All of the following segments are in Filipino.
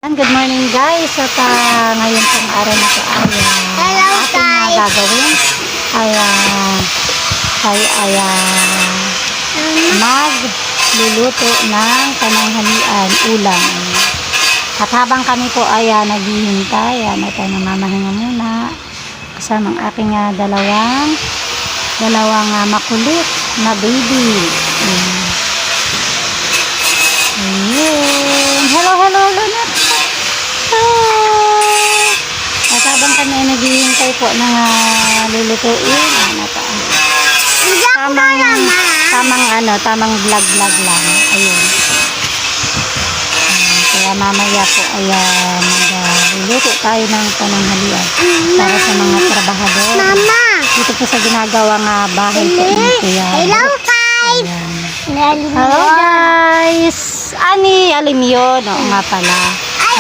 Good morning guys, at ngayon pong araw na ito ay ating gagawin ay magluluto ng pananghalian, ulam. At habang kami po ay naghihintay, ito namamahinga muna kasama ang aking dalawang makulit na baby. Ayun. Hello na. At habang kami ay naghihintay po ng lulutuin, tamang vlog lang. Ayun. Kaya mamaya po ay magluluto tayo ng pananghalian para sa mga trabahador. Mama! Dito po sa ginagawang bahay po ni Kuya. Hello guys! Hello guys! Ani Alim yun? Oo nga pala.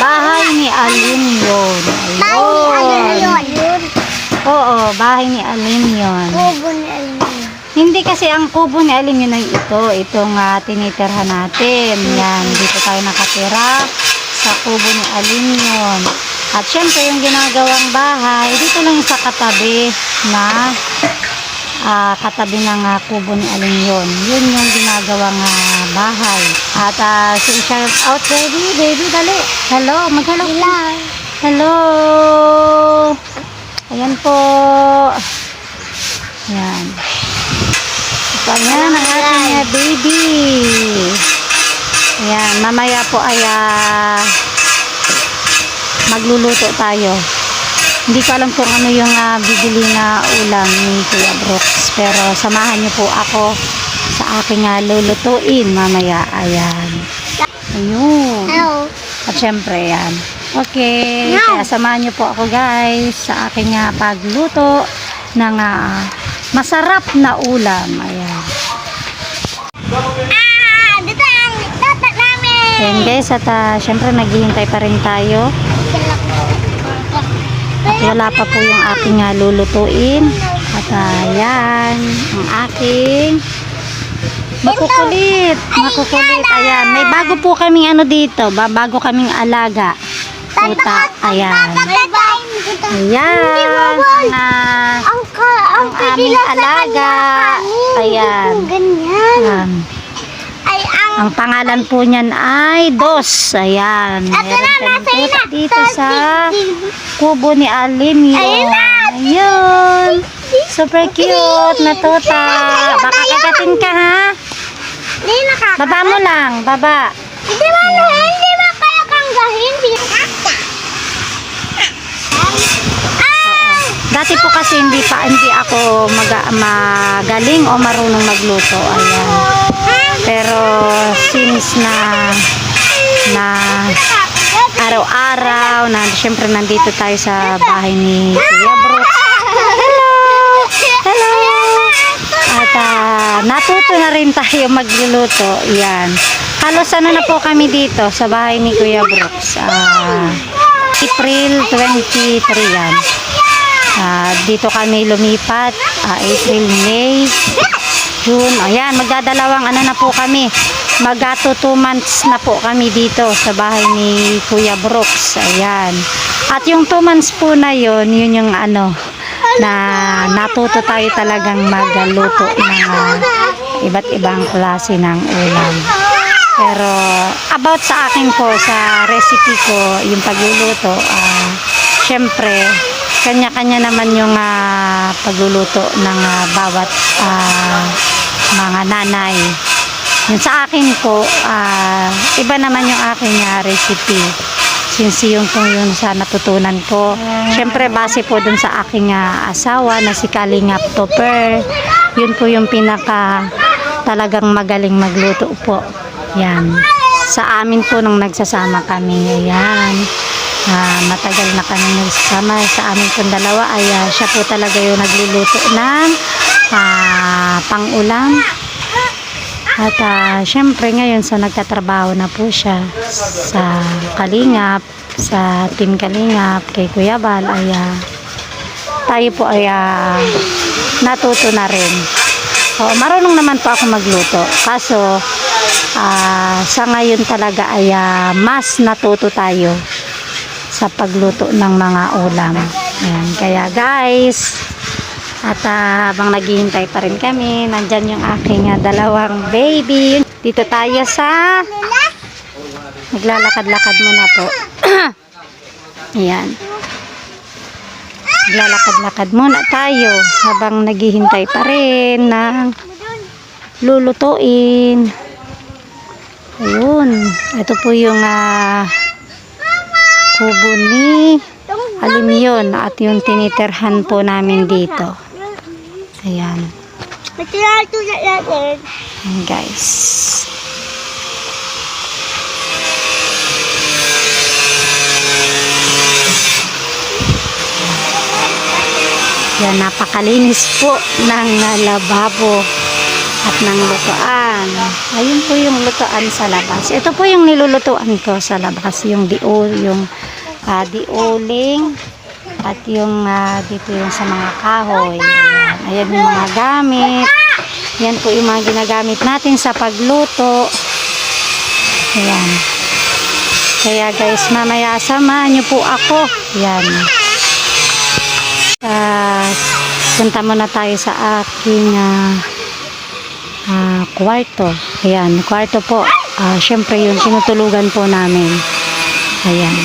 Bahay ni Alim yun. Oo, bahay ni Alim yun. Hindi kasi ang kubo ni Alim yun ay itong tinitirhan natin. Yan, dito tayo nakatira sa kubo ni Alim yun. At syempre yung ginagawang bahay, dito lang sa katabi na katabi ng kubo ni Alim yun. Yun yung ginagawang bahay. At shout out baby, dali. Hello, mag-hello. Hello. Ayan po. Yan. Ayan ang ating baby. Ayan, mamaya po ay magluluto tayo. Hindi ko alam kung ano yung bibili na ulam ni Kuya Brooks, pero samahan niyo po ako sa aking lulutuin mamaya. Ayan. Ayun. Hello. At syempre yan. Okay. Kaya samahan niyo po ako guys sa aking pagluto ng masarap na ulam. Ayan. Dito ang tatat namin. Ayan guys, at syempre naghihintay pa rin tayo. At wala pa po yung aking lulutuin. At ayan, ang aking makukulit. Ayan, may bago po kaming dito. Bago kaming alaga. Puta, ayan. Ayan, ang aming alaga. Ayan. Ayan. Ang pangalan po niyan ay Dos. Ayan. Meron kami puta dito sa kubo ni Alim yun. Ayun. Super cute na tuta. Baka kagatin ka ha. Baba mo lang. Baba. Hindi mo kaya kanggahin. Dati po kasi hindi ako magaling o marunong magluto. Ayan. Pero since na araw-araw na syempre nandito tayo sa bahay ni Kuya Brooks. Hello. At natuto na rin tayo magluluto. Yan. Halos na po kami dito sa bahay ni Kuya Brooks. April 23 yan. Dito kami lumipat. April, May, June. Ayan, magdadalawang na po kami. Mag-2 months na po kami dito sa bahay ni Kuya Brooks. Ayan. At yung 2 months po na yun yung na natuto tayo talagang magluto ng iba't ibang klase ng ulam. Pero about sa akin po, sa recipe ko, yung pagluluto, syempre, kanya-kanya naman yung pagluluto ng bawat mga nanay. Yung sa akin po, iba naman yung aking recipe. Since yung sa natutunan ko. Syempre, base po dun sa aking asawa na si Kalingap Topper. Yun po yung pinaka talagang magaling magluto po. Yan. Sa amin po nung nagsasama kami. Ayan. Matagal na kami nagsasama. Sa amin pong dalawa ay siya po talaga yung nagluluto ng pang-ulam. At syempre ngayon sa nagtatrabaho na po siya sa Kalingap, sa Team Kalingap, kay Kuya Bal, ay tayo po ay natuto na rin. Marunong naman po ako magluto. Kaso sa ngayon talaga ay mas natuto tayo sa pagluto ng mga ulam. Ayan, kaya guys, at habang naghihintay pa rin kami, nandyan yung aking dalawang baby. Dito tayo sa naglalakad-lakad muna po. Ayan. Naglalakad-lakad muna tayo habang naghihintay pa rin ng lulutuin. Ayun. Ito po yung kubo ni Alimyon at yung tinitirhan po namin dito. Ayan. Matulad natin. Ayan guys. Yan, napakalinis po ng lababo at ng lutuan. Ayun po yung lutuan sa labas. Ito po yung nilulutuan ko sa labas. Yung diuling at yung dito yung sa mga kahoy. Ayan yung mga gamit. Yan po yung mga ginagamit natin sa pagluto. Ayan. Kaya guys, mamaya samahan nyo po ako. Yan. Punta muna tayo sa aking kwarto. Ayan, kwarto po. Syempre yung tinutulugan po namin. Ayan.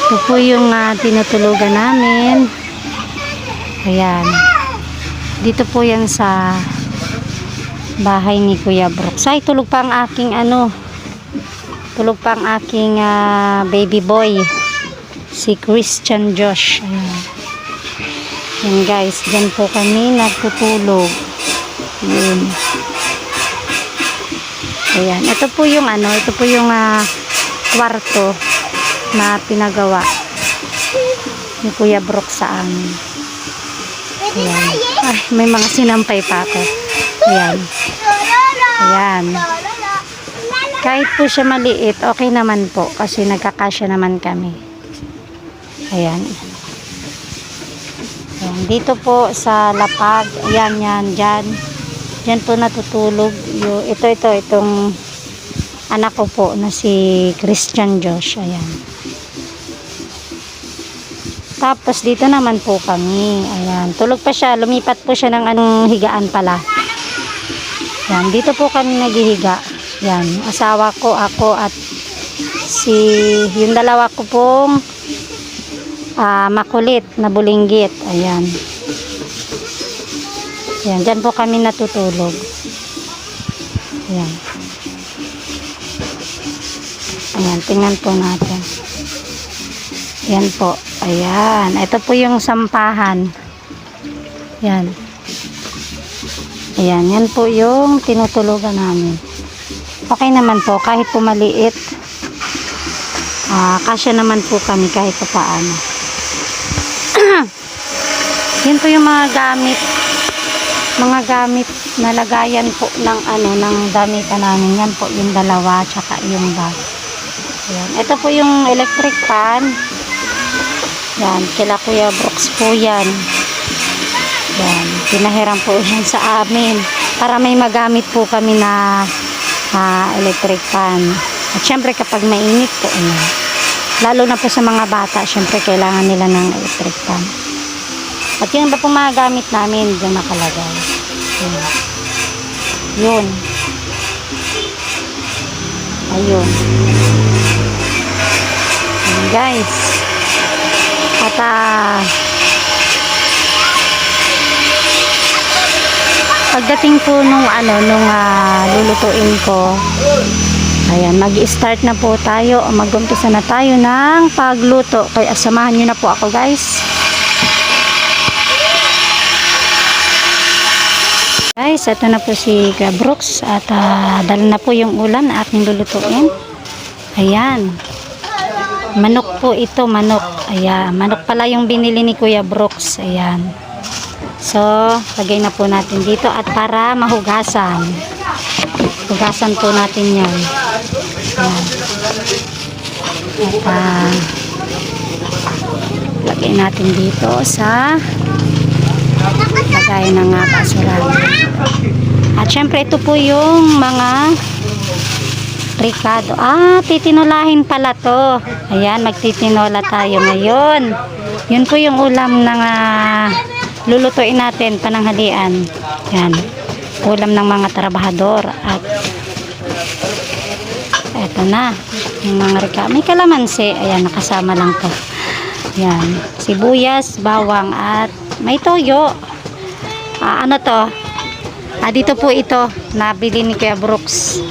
Ito po yung tinutulugan namin. Ayan. Dito po yan sa bahay ni Kuya Brooks. Ay, tulog pa ang aking tulog pa ang aking baby boy. Si Christian Josh. Ayan. Yan guys, dyan po kami nagtutulog. Yun. Ayan. Ito po yung kwarto na pinagawa ni Kuya Brooks sa amin. Ayan. Ay, may mga sinampay pa ako. Ayan. Ayan. Kahit po siya maliit, okay naman po kasi nagkakasya naman kami. Ayan. Ayan. Dito po sa lapag, ayan, dyan. Dyan po natutulog. Itong anak ko po na si Christian Josh. Ayan. Tapos dito naman po kami. Ayan. Tulog pa siya. Lumipat po siya ng higaan pala. Ayan. Dito po kami naghihiga. Ayan. Asawa ko, ako at yung dalawa ko pong makulit na bulinggit. Ayan. Ayan. Dyan po kami natutulog. Ayan. Ayan. Tingnan po natin. Ayan po. Ayan. Ito po yung sampahan. Ayan. Ayan. Yan po yung tinutulugan namin. Okay naman po. Kahit po maliit. Kasya naman po kami kahit pa paano. Yan po yung mga gamit. Mga gamit na lagayan po ng ng damitan namin. Yan po yung dalawa tsaka yung bag. Ayan. Ito po yung electric fan. Yan, kila Kuya Brooks po yan. Yan, pinahiram po yan sa amin para may magamit po kami na electric fan. At syempre kapag mainit po, lalo na po sa mga bata, syempre kailangan nila ng electric fan. At yun ba po mga gamit namin, dyan nakalagay. Yun. Ayun. Ayun guys. At pagdating po nung lulutuin ko, ayan, mag-i-start na po tayo, mag-umpisa na tayo ng pagluto. Kaya samahan nyo na po ako guys. Guys, ito na po si Kuya Brooks at dala na po yung ulam na ating lulutuin. Ayan. Manok po ito, manok. Ayan, manok pala yung binili ni Kuya Brooks. Ayan. So, lagay na po natin dito at para mahugasan. Hugasan po natin yan. Ayan. At lagay natin dito sa gaya ng basurahan. At syempre ito po yung mga ricado. Titinolahin pala to. Ayan, magtitinola tayo ngayon. Yun po yung ulam ng lulutuin natin pananghalian. Yan. Ulam ng mga trabahador. At eto na. Yung mga ricado. May kalamansi. Ayan, nakasama lang to. Yan. Sibuyas, bawang at may toyo. Ano to? Dito po ito. Nabili ni Kuya Brooks.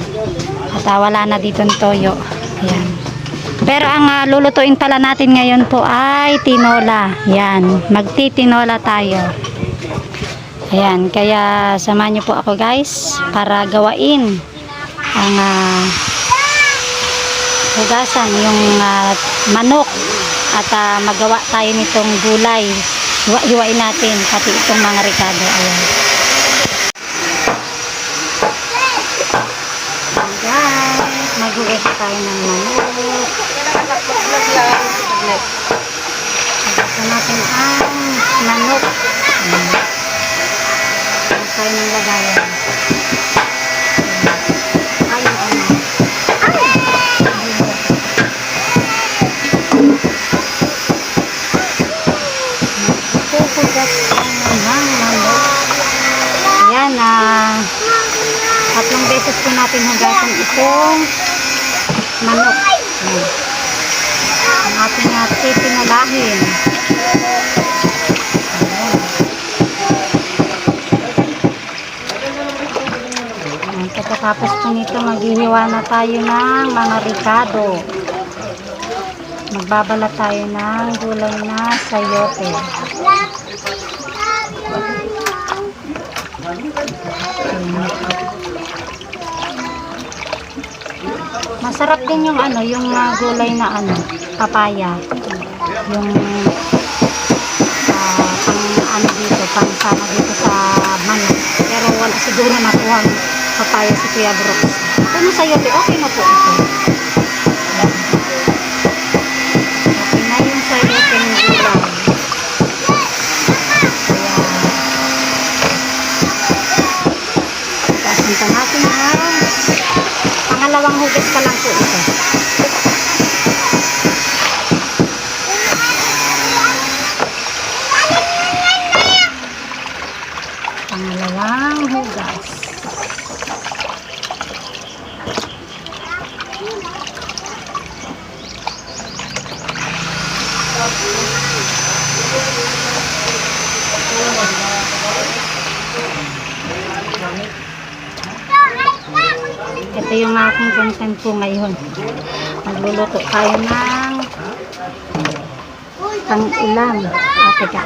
At wala na dito ng toyo. Ayan. Pero ang lulutuin pala natin ngayon po ay tinola. Yan. Magtitinola tayo. Ayan. Kaya samahan niyo po ako guys para gawain ang hugasan yung manok at magawa tayo nitong gulay. Hiwain natin pati itong mga ricado. Ayan. Guys, maghugas tayo ng manok. Hugasan natin ang manok. Hugasan tayo ng lagayan. Ayan, tatlong beses po natin hugasan itong manok. Ayan. Ang ating titinalahin. Ayan. Pagkatapos po nito, maghihiwa na tayo ng mga ricado. Magbabalat tayo ng gulay na sayote. Masarap din yung yung gulay na papaya. Yung pang sama dito sa manok. Pero wala siguro nakuha ang papaya si Kuya Brooks. Kung sayote, okay na po ito. Okay na yung sayote ng gulay. Punta natin pangalawang hugas pa lang po ito. Pangalawang hugas. Ito yung aking content po ngayon. Magluluto tayo ng pang-ulam. Teka.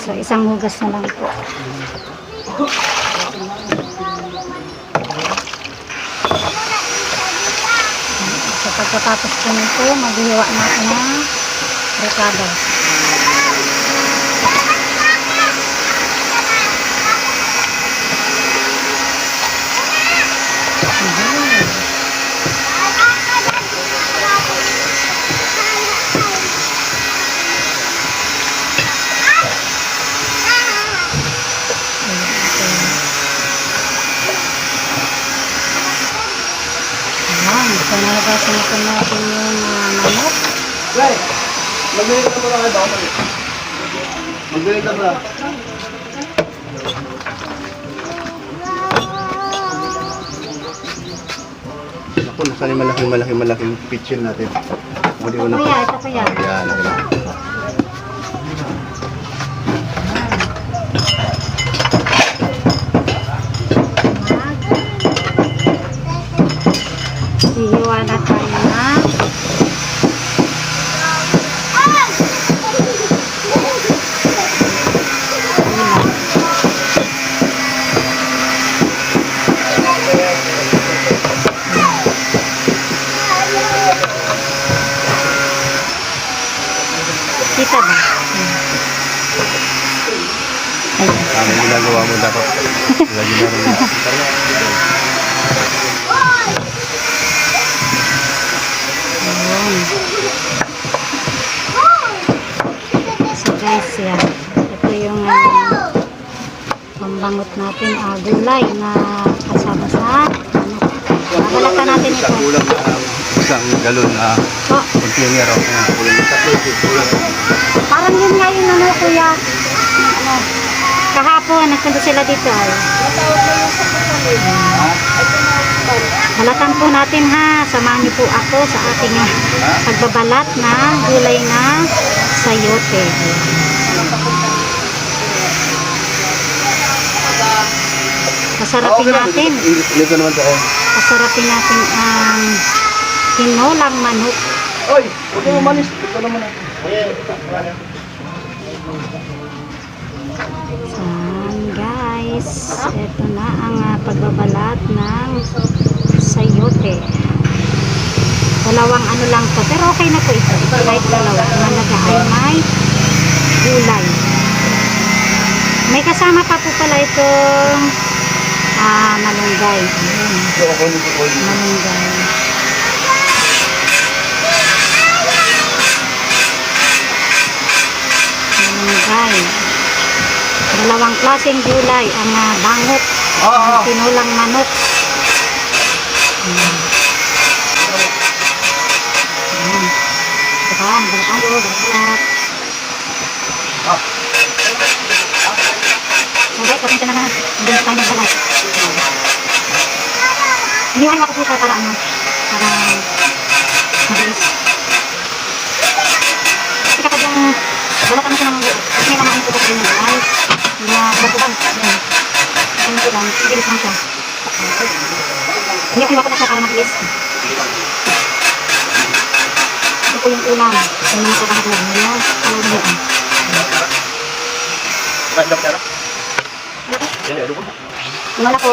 So, isang hugas na lang po. So, pagkatapos po nito, maghihiwa natin ng ricado. So, nalagasan po natin yung manok. Right. Magbilit na muna kayo. Magbilit na muna. Ako, nasaan yung malaking kitchen natin. Muli ko na. Ito kuya. Ayan, ayan. Hihiwa na tayo na kita ba? Ano yung ginagawa mo dapat? Lagi na rin. bangot natin, gulay na kasama sa babalatan natin ito. Isang ulam na isang galon na Oh, container o ulam. parang yun nga yun ano kuya. Ano, kahapon nagpunta sila dito ay. Balatan po natin ha. Samahan niyo po ako sa ating pagbabalat ng gulay na sayote. Pasarapin natin. Ito naman to. Pasarapin natin ang tinolang manok. Oy, huwag mo umalis. Ito naman ako. Yan guys, ito na ang pagbabalat ng sayote. Dalawang ano lang to, pero okay na po ito. Kahit dalawa, malaga ay may gulay. May kasama pa po pala itong malunggay. Ayan, malunggay. Malunggay. Dalawang klaseng gulay ang bangot, ang tinulang manok. Ayan. Ayan. Diba? Balat. So guys, pasensya na na. Hindi na tayo magbalat. Iniwan ako po siya para ano, para mabilis. Kasi kapag yung balatan mo siya ng kasi may mamain po ko din yung ay na bagubang. Ayan. Ayan po lang. Mabilis lang siya. Hindi ako na siya para mabilis. Ito po yung ulam. Yung mga kakahatuan. Yung kalawin. Wala po.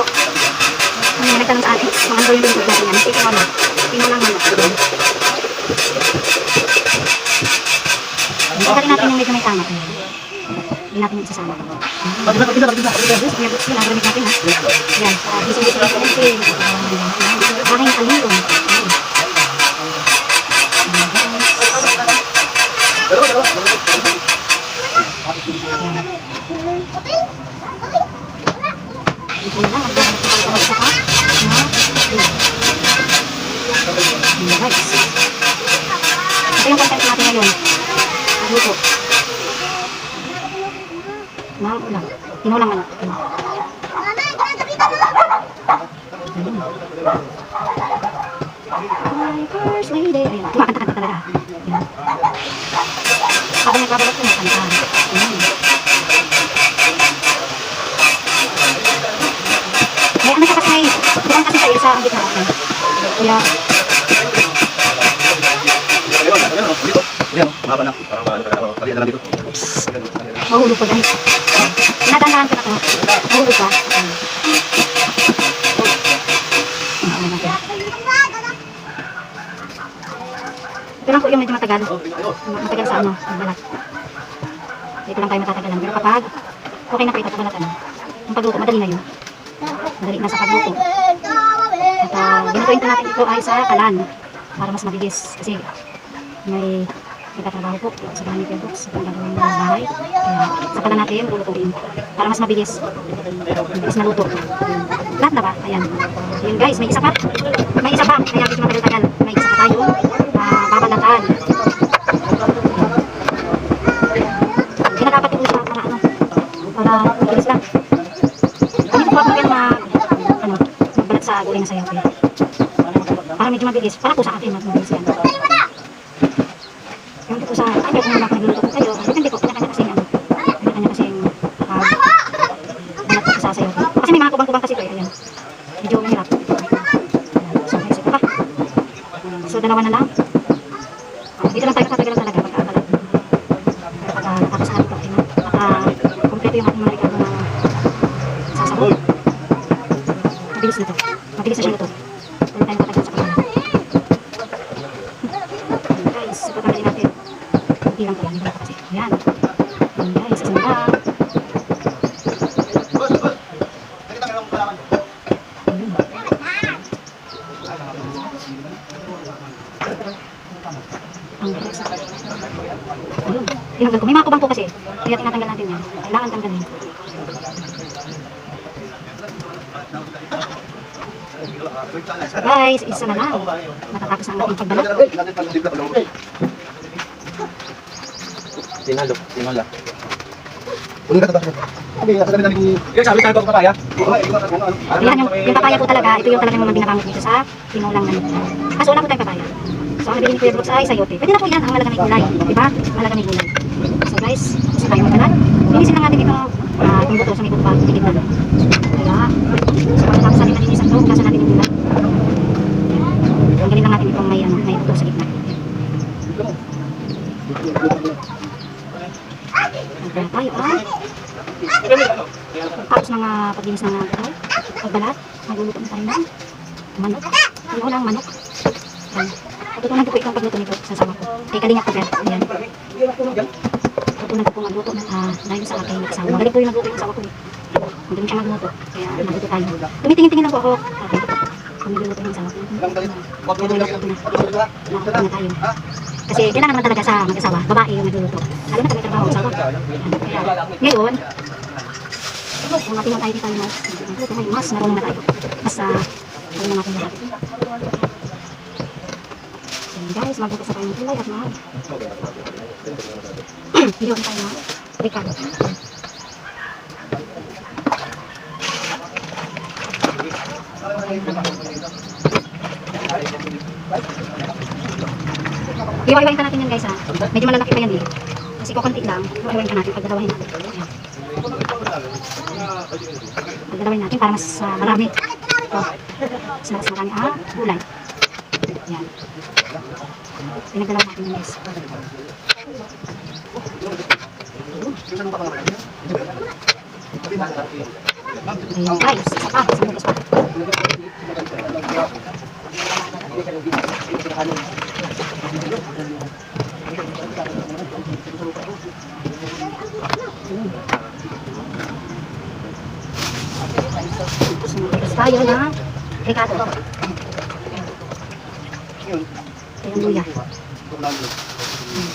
May nagtanong sa atin. Kung ano yung lingkod natin yan. Ito ano. Tingnan lang ano. Ito rin natin yung medyo may tama. Hindi natin yung isasama. Pinagamit natin ha. Yan. Isang-isang. Aking aliyon. Ito na lang. Guys. Ito yung content natin ngayon. Luto. Mahal ulam. Tinulang manok. My first lady. Ayan. Kumakanta-kanta talaga. Ayan. Habang nagbabalot ko na kanta. Ayan. May ano siya kasi may buwan kasi sa ang gitna. Kaya mahulog ko guys. Tinatandaan ko na to. Mahulog ka. Ito lang po yung medyo matagal. Matagal sa ano, magbalat. Ito lang tayo matatagalan. Pero kapag okay na po ito, pagbalatan. Yung pagluto, madali na yun. Madali na sa pagluto. At ginutuin po natin ito ay sa kalan. Para mas mabilis. Kasi may nagtatrabaho po sa bahay ni Kuya Brooks. Sa paggagawin ng bahay. Kaya sa kalan natin, lulutuin. Para mas mabilis. Mabilis na luto. Lahat na ba? Ayan. Ayan guys, may isa pa. May isa pa. Kaya medyo matagal-tagal. May isa pa tayong babalatan. Kinakapat ko siya para ano. Para mabilis lang. Ganito po ako yan magbalat sa gulay na sayo. Para medyo mabilis. Para po sa atin mabilis yan. Yung po sa kanya kung nagluluto po kayo. Depende po. Kanya-kanya kasing kanya-kanya kasing balat po sa sayo. Kasi may mga kubang-kubang kasi ito. Ayan. Medyo mahirap. So, may isa pa. So, dalawa na lang. Dito lang tayo katagalan talaga pagkakabalat. Tapos sa ating kompleto yung ating mga regalo na sasabot. Mabilis na ito. Mabilis na siya ito. Dito tayo katagalan sa kanila. Guys, ito tanggalin natin. Hindi lang po yan. Hindi lang kasi. Ayan. Ayan guys, isang lang. Ayun. Tinanggal ko. May mga kubang po kasi. Kaya tinatanggal natin yan. Kailangan tanggalin. So guys, isa na lang. Matatapos ang ating pagbalat. Tinalo. Sabi namin ni... Sabi tayo pag papaya. Ayan, yung papaya po talaga, ito yung talagang mga binabangot dito sa tinulang namin. Kaso wala po tayong papaya. So ang nabili ni Kuya Brooks ay sayote. Pwede na po yan, ang malaga may gulay. Diba? Malaga may gulay. So guys, gusto tayo magbalat. Linisin lang natin itong buto sa may buto pa. Tigit na. Kaya, so pagkatapos natin nalinisan ito, hugasan natin yung gulay. Tanggalin lang natin itong may buto sa gitna. Kaya tayo tapos ng paglinis ng pagbalat, magluluto na tayo ng manok. Ano lang manok. Patutunan ko po itong pagluto nito sa sama ko. Kay Kalingap ko. Ayan. Patutunan ko po magluto dahil sa aking asawa. Magaling po yung magluto yung asawa ko. Magaling siya magluto. Kaya magluto tayo. Tumitingin-tingin lang po ako. Okay. Magluluto yung asawa ko. Magluto na tayo. Kasi kailangan naman talaga sa mag-asawa, babae yung nagluluto. Lalo na kung may trabaho ang asawa. Ngayon, kung natin tayo tayo magluto ngayon, mas marunong na tayo. Mas marunong natin lahat. So guys, magluto sa tayo ng tulay at mahal. Video na tayo mga Ricardo. Iwain ka natin yan guys ha. Medyo malalaki pa yan eh. Kasi kukunti lang. Iwain ka natin. Pagdalawahin natin. Ayan. Pagdalawahin natin para mas marami. Ito. Mas marami gulay. Ayan. Pinagdalawahin natin yan guys. Ayan guys. Isa pa. Isang bukas pa. Tapos tayo na Ricardo. Ayan luya.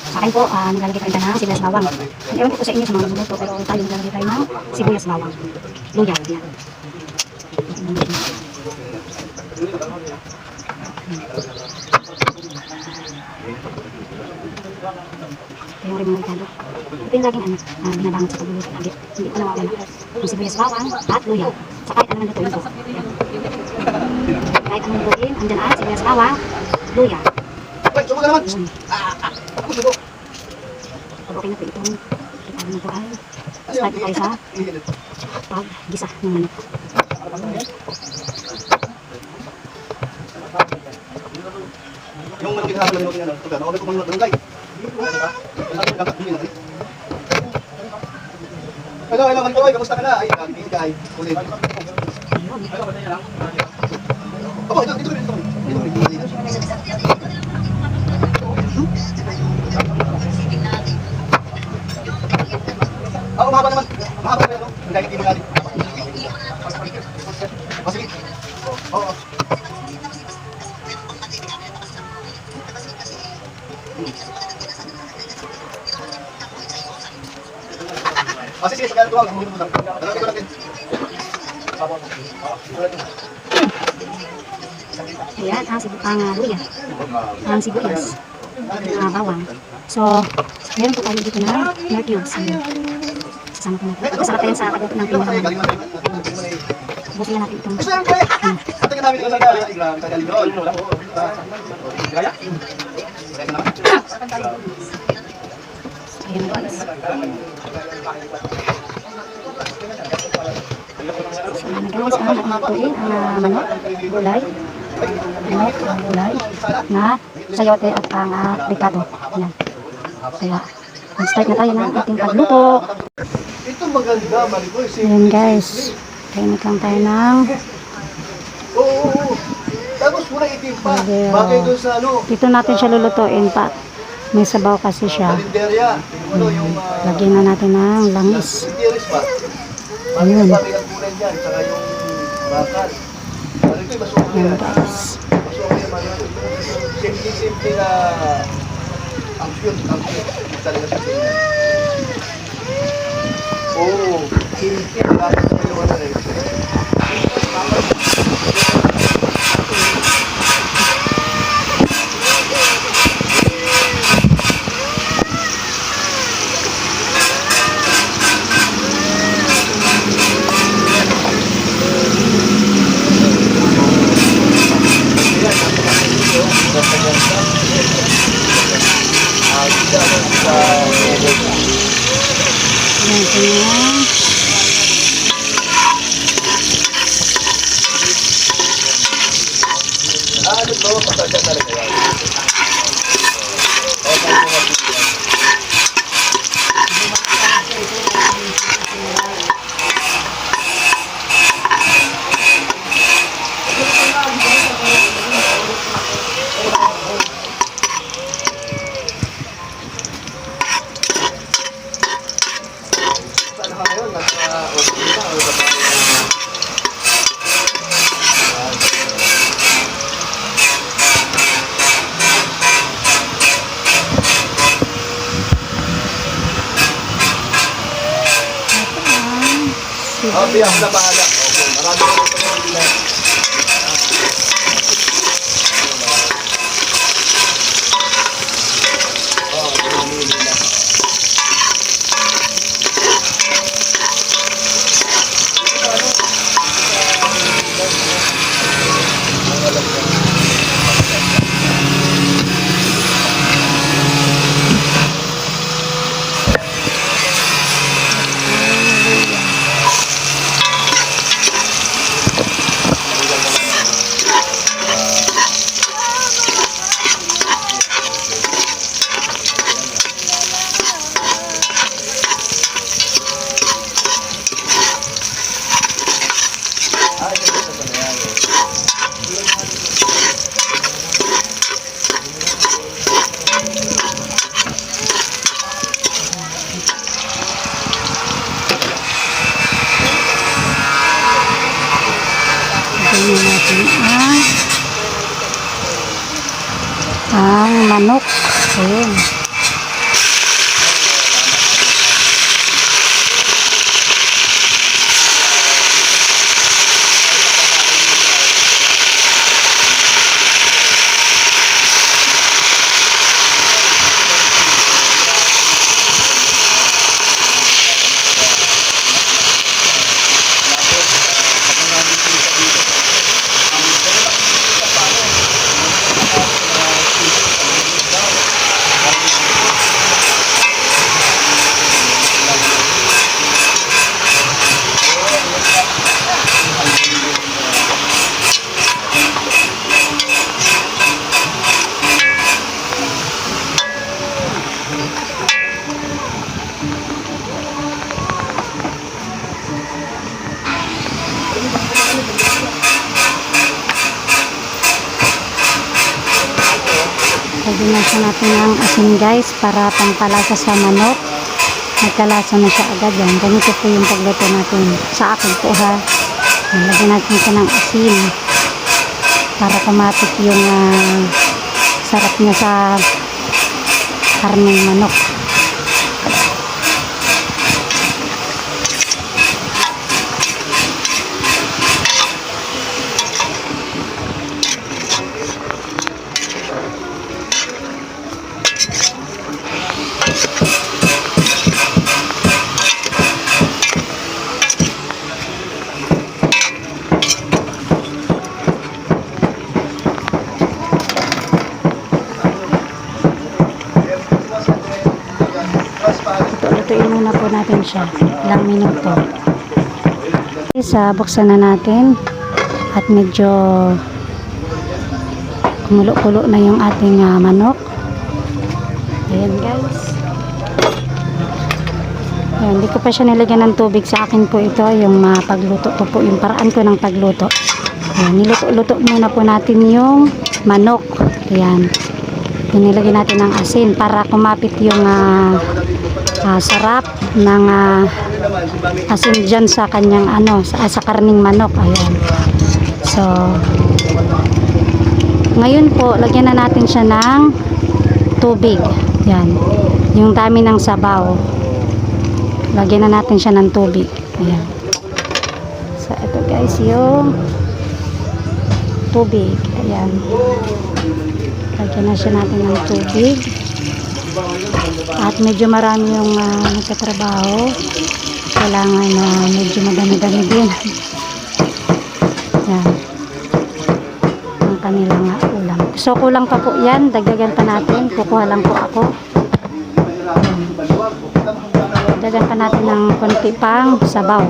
Sa akin po, nilalagay tayo na sibuyas bawang. Ewan ko po sa inyo sa mga luluto, pero tayo nilalagay tayo ng sibuyas bawang. Luya. Ayan. Ito yung rin mga Ricardo. Ito yung laging binabangot sa pagluluto. Hindi ko nawawala. Yung sibuyas bawang at luya. Sa kahit anong lutuin ko. Kahit anong lutuin, andyan ay sibuyas bawang, luya. Subo ka naman! Ako subo! Okay na po itong Ricardo na po ay start tayo sa paggisa ng manok. Yung manok yung hapon na minok yan. Nakabay ko mga manok. Hello, Mantoy. Kamusta ka na? Ay, busy ka ay. Ulit. Ako, dito rin. Ako, mahaba naman. Mahaba naman, ano? Ang gagawin mo galing. O, sige. Oo. Sige, pagkala tuwag. Muli mo lang. Dalawin ko lang din. Ayan, ang luya. Ang sibuyas. Bawang. So, meron po tayo dito na nor cubes. Sasama ko na po. Masarap tayo sa pagluto ng pinamang. Buti lang natin itong Ate ka namin sa gala. Kagaling doon. Gaya? ayan guys. So, guys, ang natutuin ang manok, gulay, na sayote at ang Ricardo. Ayan. Kaya, start na tayo ng ating pagluto. Ito maganda, Maricoy. Ayan guys, kainit lang tayo ng Oo. Tapos muna itim pa. Bakit doon sa ano? dito natin siya lulutuin pa. May sabaw kasi siya. Karinderya. Yung Lagyan na natin ng langis. Karinderis ba? Ayun. Bakit ang kulay dyan? Saka yung bakal. Maricoy, mas okay Ayan yan. guys. Mas okay, Maricoy. Simple na ang cute. Talaga sa tingnan. Oo. Simple. Bakit sa yung ano eh. Ano ba? Pasasya talaga yan. Okay, mga pilihan. Saan ka ngayon? Nasa-ospital o ba tayo? Okay, ako na bahala. Okay, marami ko ito ng bilang. Tingnan natin ang manok. Ayun. Lagyan natin ng asin guys para pampalasa sa manok. Nagkalasa na siya agad yan. Ganito po yung pagluto natin sa akin po ha. Lagyan natin ito ng asin para kumapit yung sarap niya sa karneng manok. Lutuin muna po natin siya ilang minuto. Buksan na natin at medyo kumulo-kulo na yung ating manok. Ayan guys. Ayan, hindi ko pa siya nilagyan ng tubig. Sa akin po ito yung pagluto ko po, yung paraan ko ng pagluto. Ayan, niluto-luto muna po natin yung manok. Ayan, nilagyan natin ng asin para kumapit yung sarap ng asin dyan sa kanyang sa karning manok. Ayan. So ngayon po lagyan na natin siya ng tubig. Yan, yung dami ng sabaw, lagyan na natin siya ng tubig. Ayan. So ito guys yung tubig. Ayan, lagyan na siya natin ng tubig. At medyo marami yung nagtatrabaho. Kailangan na medyo madami-dami din. Yan. Ang kanilang ulam. So kulang pa po yan. Dagdagan pa natin. Kukuha lang po ako. Yan. Dagdagan pa natin ng konti pang sabaw.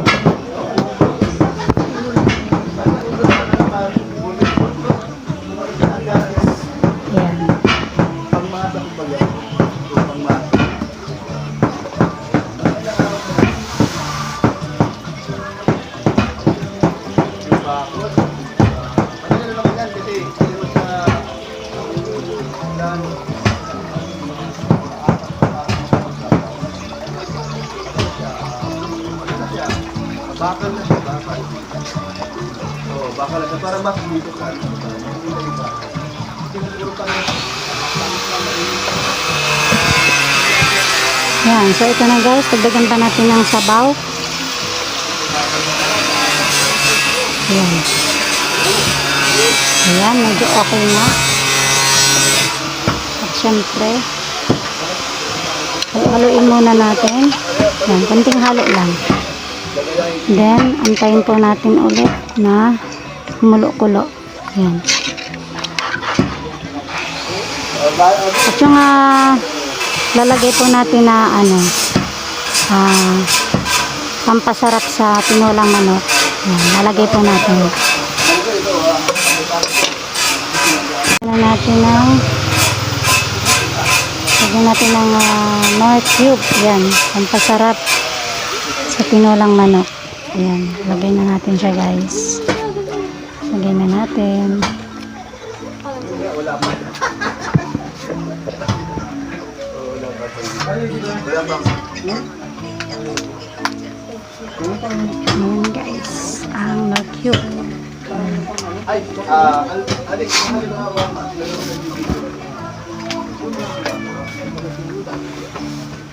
Bakal na siya, bakal. Oo, bakal na siya. Para mas dito ka. Siguro pa rin. Yan, so ito na guys, dagdagan pa natin ng sabaw. Yan. Ayan, medyo okay na. At syempre, haluin muna natin. Yan, konting halo lang. Then, antayin po natin ulit na kumulo-kulo. Yan. At yung lalagay po natin na pampasarap sa tinulang manok. Yan, lalagay po natin. Lagyan natin ng Knorr cube. Yan, pampasarap sa tinulang manok. Ayan, lagay na natin siya guys. Lagay na natin. Ayan guys, ang Knorr cube. Ay, Alex,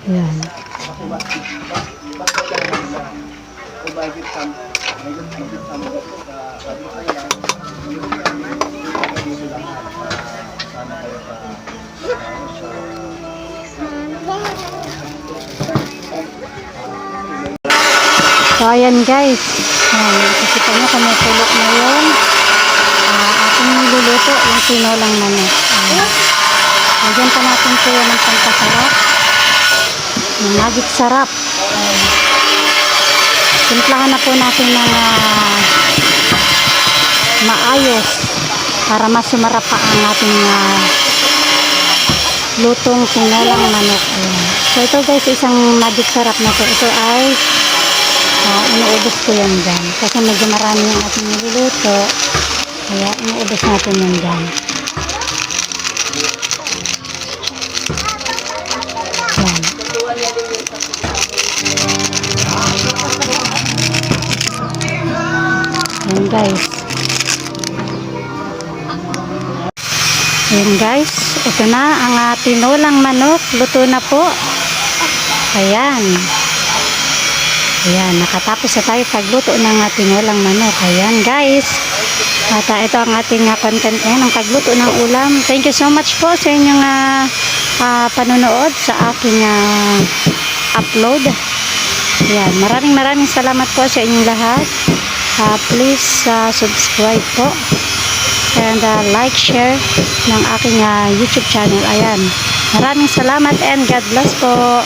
Ayan. So, ayan guys. Nakikita nyo kumukulok na yun. Ating niluluto yung tinulang manok. Lagyan pa natin po yan ng pampasarap. Yung magic sarap. Timplahan na po natin ng maayos para mas sumarap pa ang ating lutong tinulang manok. Ayan. So ito guys, isang magic sarap na to. Ito ay inuubos ko yan dyan. Kasi medyo marami yung ating niluluto. Kaya inuubos natin yan dyan. Yan. Yan guys. Yan guys. Ito na ang tinulang manok. Luto na po. Ayan. Ayan. Nakatapos na tayo pagluto ng tinulang manok. Ayan guys. At ito ang ating content ngayon, ang pagluto ng ulam. Thank you so much po sa inyong panonood sa aking upload. Yan, maraming salamat po sa inyong lahat. Please subscribe po and like, share ng aking YouTube channel. Ayan, maraming salamat and God bless po.